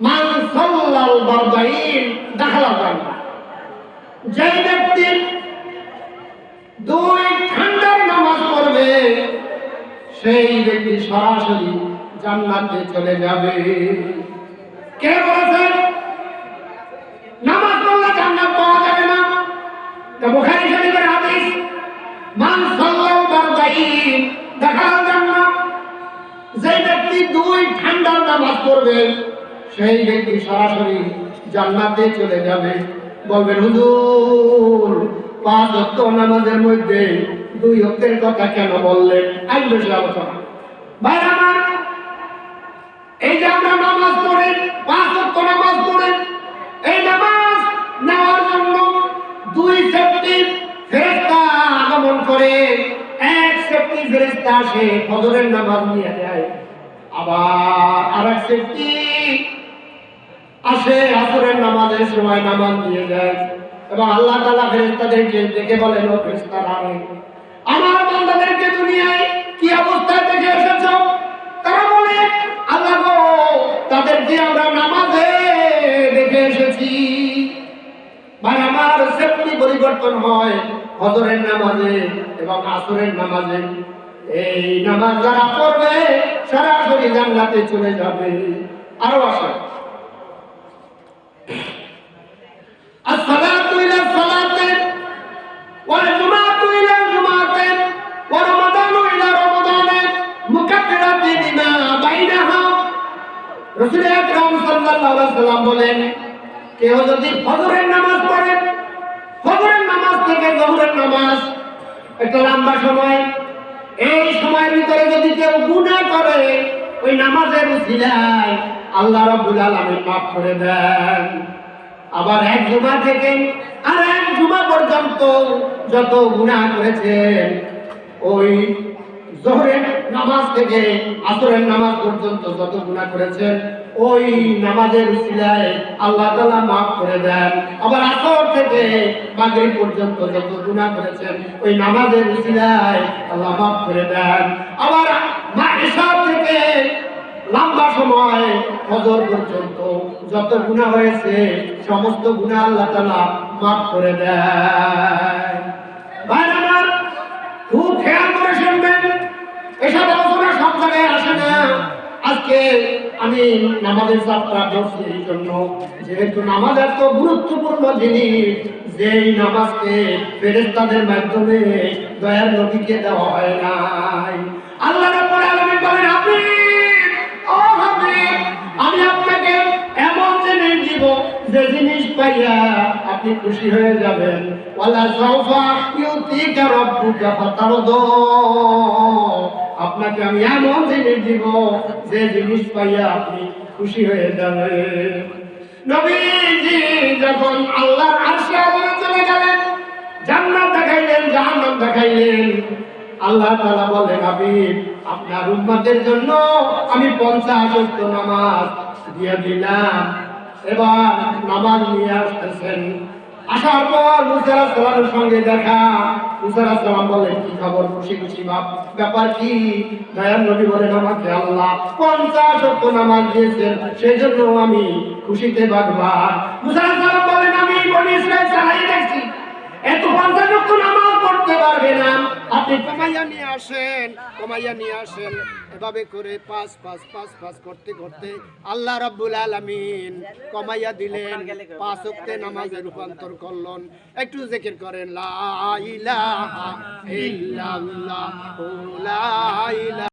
মান সাল্লাল বারদাইন দাখালাল জান্নাহ, যে ব্যক্তি দুই ঠান্ডার নামাজ পড়বে সেই ব্যক্তি সরাসরি জান্নাতে চলে যাবে। কে বলেছেন নামাজ পড়লে জান্নাত পাওয়া যাবে না? তো বুখারী শরীফের হাদিস, মান সাল্লাল বারদাইন দাখালাল জান্নাহ, যে ব্যক্তি দুই ঠান্ডার নামাজ পড়বে সেই ব্যক্তি সরাসরি জান্নাতে চলে যাবে। বলবেন হুজুর 5 ওয়াক্ত নামাজের মধ্যে 2 ওয়াক্তের কথা কেন বললেন? আজ বেশি আলোচনা ভাই আমার, এই যে আমরা নামাজ পড়ি 5 ওয়াক্ত নামাজ পড়ি, এই নামাজ নেওয়ার জন্য 2 সেফটি ফেরেশতা আগমন করে। এক সেফটি ফেরেশতা আসে ফজরের নামাজ নিয়ে যায়, আবার আরেক সেফটি আসে আসরের নামাজের সময় নামাজ নিয়ে যায়। এবং আল্লাহ তাআলা ফেরেশতাদেরকে ডেকে বলেন, ও ফেরেশতারা, আমার বান্দাদেরকে দুনিয়ায় কি অবস্থায় দেখে এসেছো? তারা বলে, আল্লাহ গো, তাদেরকে আমরা নামাজে দেখে এসেছি। ভাই আমার, সেফটি পরিবর্তন হয় ফজরের নামাজে এবং আসরের নামাজে। এই নামাজ যারা পড়বে সরাসরি জান্নাতে চলে যাবে। আরো আসে, আসসালাতু ইলা সালাতে ওয়াল জুমাআতু ইলা জুমাআতে ওয়া রমাদানু ইলা রমাদানে মুকাফফিরাতিন লিমা বাইনাহা। রাসূল আকরাম সাল্লাল্লাহু আলাইহি ওয়াসাল্লাম বলেন, কেউ যদি ফজরের নামাজ পড়ে, ফজরের নামাজ থেকে যোহরের নামাজ একটা লম্বা সময়, এই সময়ের ভিতরে যদি কেউ গুনাহ করে, ওই নামাজের উসিলায় আল্লাহ রাব্বুল আলামিন মাফ করে দেন। আবার এক জুমা থেকে আর এক জুমা পর্যন্ত যত গুনাহ করেছেন, ওই যোহরের নামাজ থেকে আসরের নামাজ পর্যন্ত যত গুনাহ করেছেন, ওই নামাজের উসিলায় আল্লাহ তাআলা মাফ করে দেন। আবার আসর থেকে মাগরিব পর্যন্ত যত গুনাহ করেছেন, ওই নামাজের উসিলায় আল্লাহ মাফ করে দেন। আবার ইশা থেকে লম্বা সময় ফজর পর্যন্ত যত গুনাহ হয়েছে, সমস্ত গুনাহ আল্লাহ তাআলা মাফ করে দেন। ভাই আমার, খুব খেয়াল করে শুনবেন, এসব আলোচনা সব জায়গায় আসে না। আজকে আমি নামাজের চাপটা ধরছি এই জন্য, যেহেতু নামাজ এত গুরুত্বপূর্ণ জিনিস, যেই নামাজকে ফেরেশতাদের মাধ্যমে দয়ার নবীকে দেওয়া হয় নাই। আল্লাহ রাব্বুল আলামিন বলেন, আমি আপনাকে এমন জিনিস দিব যে জিনিস পাইয়া আপনি খুশি হয়ে যাবেন। ওয়ালা সাওফা ইউতিকা রাব্বুকা ফাতারদা, আপনাকে আমি এমন জিনিস দিব যে জিনিস পাইয়া আপনি খুশি হয়ে যাবেন। নবীজি যখন আল্লাহর আরশে আযমে চলে গেলেন, জান্নাত দেখাইলেন, জাহান্নাম দেখাইলেন, আল্লাহ তাআলা বলেন, হাবিব, আপনার উম্মতের জন্য আমি 50 ওয়াক্ত নামাজ দিয়ে দিলাম। এবার নামাজ নিয়ে আসতেছেন, আসার পর মুসা আলাইহিস সালামের সঙ্গে দেখা। মুসা আলাইহিস সালাম বলেন, কি খবর, খুশি খুশি ব্যাপার কি? দয়ার নবী বলেন, আমাকে আল্লাহ 50 ওয়াক্ত নামাজ দিয়েছেন, সেজন্য আমি খুশিতে বাগবার। মুসা আলাইহিস সালাম বলেন, আমি বনি ইসরাইল চালাই দেখছি, এত 50 ওয়াক্ত নামাজ পড়তে পারবে না, আপনি কমাইয়া নিয়ে আসেন, কমাইয়া নিয়ে আসেন। এভাবে করে 5 5 5 5 করতে করতে আল্লাহ রাব্বুল আলামিন কমাইয়া দিলেন, 5 ওয়াক্তে নামাজে রূপান্তর করলেন। একটু জিকির করেন, লা ইলাহা ইল্লাল্লাহ, লা ইলাহা